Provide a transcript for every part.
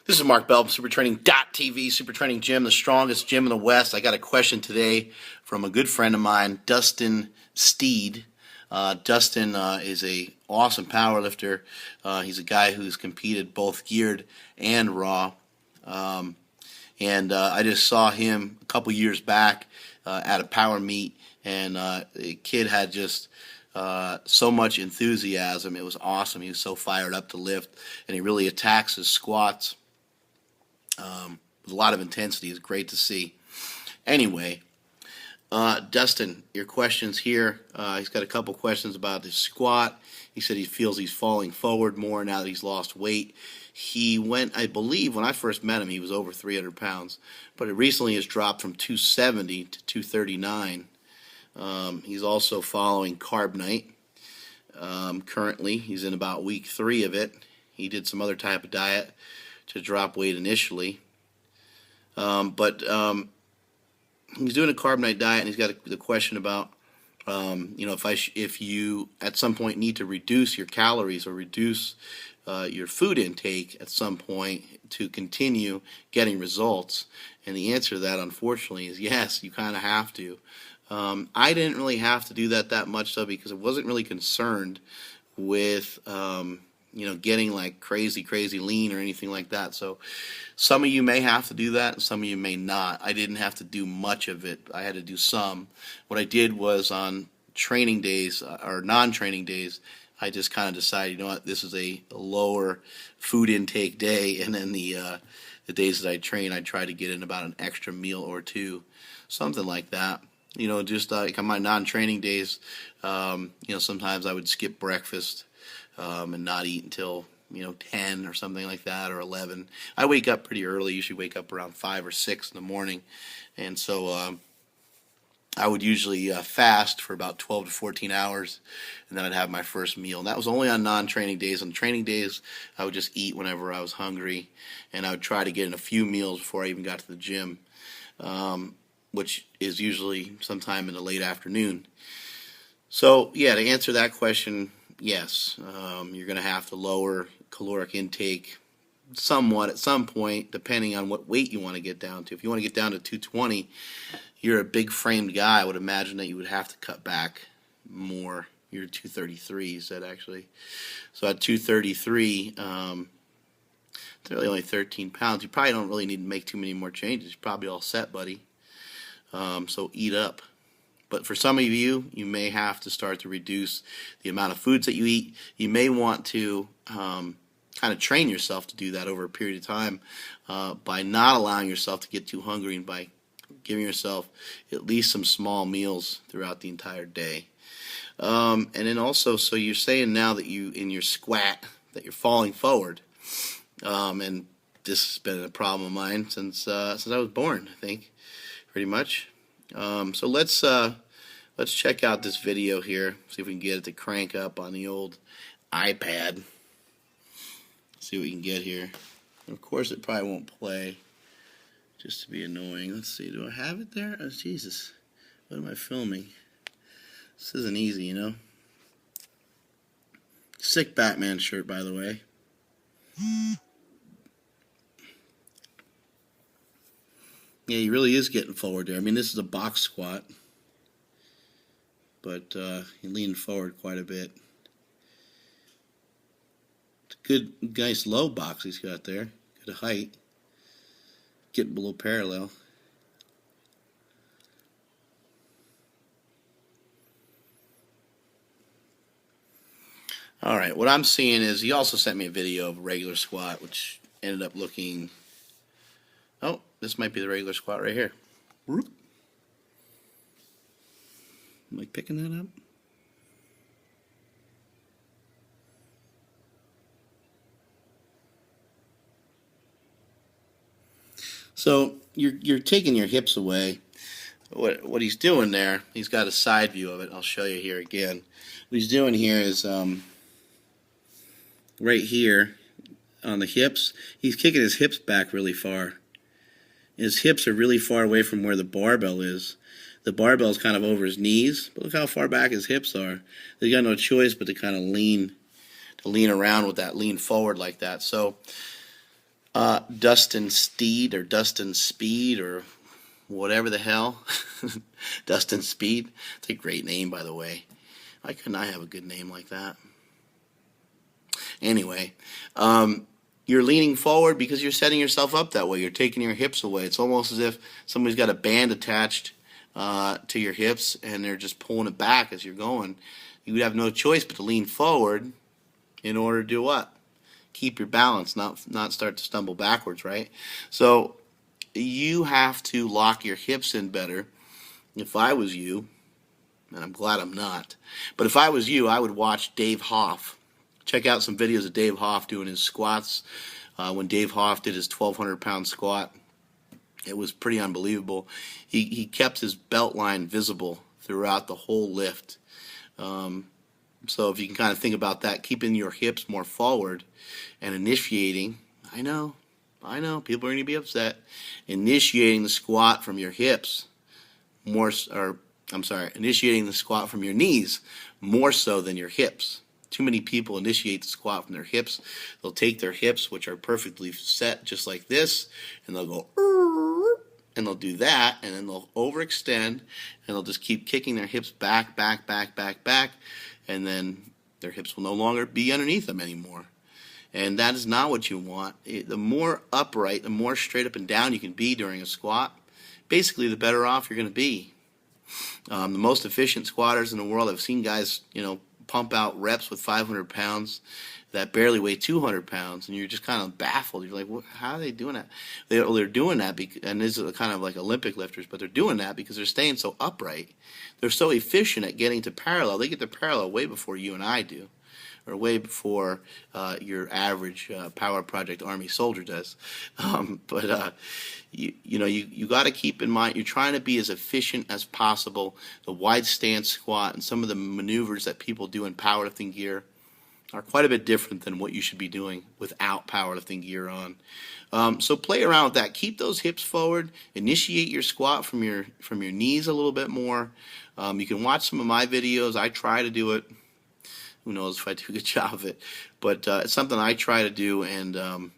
This is Mark Bell, SuperTraining.tv, Super Training Gym, the strongest gym in the West. I got a question today from a good friend of mine, Dustin Speed. Dustin is a awesome power lifter. He's a guy who's competed both geared and raw. I just saw him a couple years back at a power meet, and the kid had just so much enthusiasm. It was awesome. He was so fired up to lift, and he really attacks his squats with a lot of intensity. It's great to see. Anyway, Dustin, your questions here. He's got a couple questions about his squat. He said he feels he's falling forward more now that he's lost weight. He went, I believe, when I first met him, he was over 300 pounds, but it recently has dropped from 270 to 239. He's also following Carb Night. Currently, he's in about week 3 of it. He did some other type of diet to drop weight initially. But he's doing a Carb Night diet, and he's got the question about, if you at some point need to reduce your calories or reduce your food intake at some point to continue getting results. And the answer to that, unfortunately, is yes, you kind of have to. I didn't really have to do that much, though, because I wasn't really concerned with getting like crazy lean or anything like that. So some of you may have to do that, and some of you may not. I didn't have to do much of it. I had to do some. What I did was on training days or non-training days, I just kind of decided, you know what, this is a lower food intake day, and then the days that I train, I try to get in about an extra meal or two, something like that. Just like on my non-training days, sometimes I would skip breakfast and not eat until 10 or something like that, or 11. I wake up pretty early. Usually wake up around 5 or 6 in the morning, and so I would usually fast for about 12 to 14 hours, and then I'd have my first meal. And that was only on non-training days. On training days, I would just eat whenever I was hungry, and I would try to get in a few meals before I even got to the gym, which is usually sometime in the late afternoon. So, yeah, to answer that question, yes, you're going to have to lower caloric intake somewhat at some point, depending on what weight you want to get down to. If you want to get down to 220, you're a big framed guy. I would imagine that you would have to cut back more. You're 233, you said, actually. So at 233, it's really only 13 pounds. You probably don't really need to make too many more changes. You're probably all set, buddy. So eat up. But for some of you, you may have to start to reduce the amount of foods that you eat. You may want to kind of train yourself to do that over a period of time by not allowing yourself to get too hungry, and by giving yourself at least some small meals throughout the entire day. And then also, so you're saying now that you, in your Skwaat, that you're falling forward. And this has been a problem of mine since I was born, I think, pretty much. So let's check out this video here, see if we can get it to crank up on the old iPad. See what we can get here. And of course, it probably won't play, just to be annoying. Let's see, do I have it there? Oh, Jesus. What am I filming? This isn't easy, Sick Batman shirt, by the way. Yeah, he really is getting forward there. I mean, this is a box squat, but he leaned forward quite a bit. It's a good, nice low box he's got there. Good height. Getting below parallel. All right, what I'm seeing is he also sent me a video of a regular squat, which ended up looking... Oh, this might be the regular squat right here. Am I picking that up? So you're taking your hips away. What he's doing there, he's got a side view of it. I'll show you here again. What he's doing here is right here on the hips, he's kicking his hips back really far. His hips are really far away from where the barbell is. The barbell is kind of over his knees, but look how far back his hips are. He's got no choice but to kind of lean around with that, lean forward like that. So Dustin Steed or Dustin Speed or whatever the hell. Dustin Speed. It's a great name, by the way. Why couldn't I have a good name like that? Anyway, you're leaning forward because you're setting yourself up that way. You're taking your hips away. It's almost as if somebody's got a band attached to your hips and they're just pulling it back as you're going. You would have no choice but to lean forward in order to do what? Keep your balance, not start to stumble backwards, right? So you have to lock your hips in better. If I was you, and I'm glad I'm not, but if I was you, I would watch Dave Hoff. Check out some videos of Dave Hoff doing his squats. When Dave Hoff did his 1,200-pound squat, it was pretty unbelievable. He kept his belt line visible throughout the whole lift. So if you can kind of think about that, keeping your hips more forward and initiating, I know, people are going to be upset, initiating the squat from your hips initiating the squat from your knees more so than your hips. Too many people initiate the squat from their hips. They'll take their hips, which are perfectly set just like this, and they'll go, and they'll do that, and then they'll overextend, and they'll just keep kicking their hips back, and then their hips will no longer be underneath them anymore. And that is not what you want. The more upright, the more straight up and down you can be during a squat, basically the better off you're going to be. The most efficient squatters in the world, I've seen guys, pump out reps with 500 pounds that barely weigh 200 pounds, and you're just kind of baffled. You're like, how are they doing that? They're doing that, and these are kind of like Olympic lifters, but they're doing that because they're staying so upright. They're so efficient at getting to parallel. They get to parallel way before you and I do, or way before your average Power Project Army soldier does. But you got to keep in mind, you're trying to be as efficient as possible. The wide stance squat and some of the maneuvers that people do in powerlifting gear are quite a bit different than what you should be doing without powerlifting gear on. So play around with that. Keep those hips forward. Initiate your squat from your knees a little bit more. You can watch some of my videos. I try to do it. Who knows if I do a good job of it, but it's something I try to do. And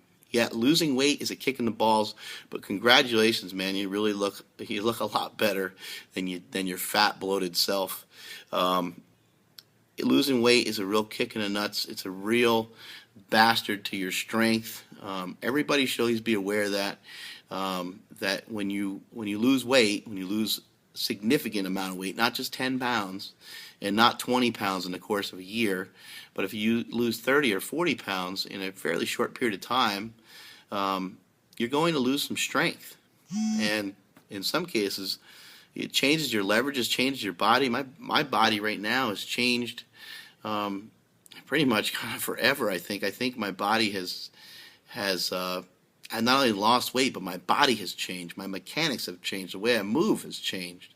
losing weight is a kick in the balls. But congratulations, man! You look a lot better than your fat, bloated self. Losing weight is a real kick in the nuts. It's a real bastard to your strength. Everybody should always be aware of that. That when you lose weight, when you lose a significant amount of weight, not just 10 pounds and not 20 pounds in the course of a year, but if you lose 30 or 40 pounds in a fairly short period of time, you're going to lose some strength. And in some cases, it changes your leverage, it changes your body. My body right now has changed pretty much kind of forever, I think. I think my body has I not only lost weight, but my body has changed. My mechanics have changed. The way I move has changed.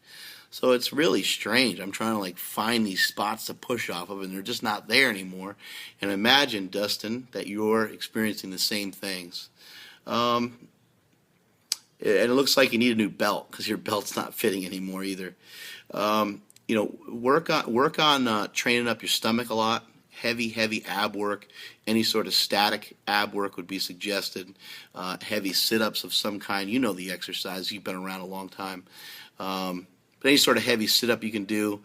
So it's really strange. I'm trying to find these spots to push off of, and they're just not there anymore. And imagine, Dustin, that you're experiencing the same things. And it looks like you need a new belt because your belt's not fitting anymore either. Work on training up your stomach a lot. Heavy ab work. Any sort of static ab work would be suggested. Heavy sit-ups of some kind. You know the exercise. You've been around a long time. But any sort of heavy sit-up you can do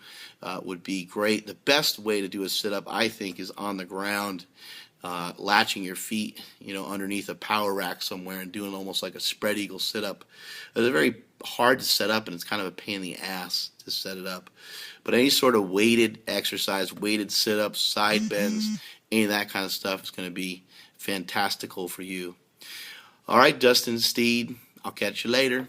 would be great. The best way to do a sit-up, I think, is on the ground, latching your feet, underneath a power rack somewhere and doing almost like a spread eagle sit-up. It's very hard to set up, and it's kind of a pain in the ass to set it up. But any sort of weighted exercise, weighted sit-ups, side bends, any of that kind of stuff is going to be fantastical for you. All right, Dustin Steed, I'll catch you later.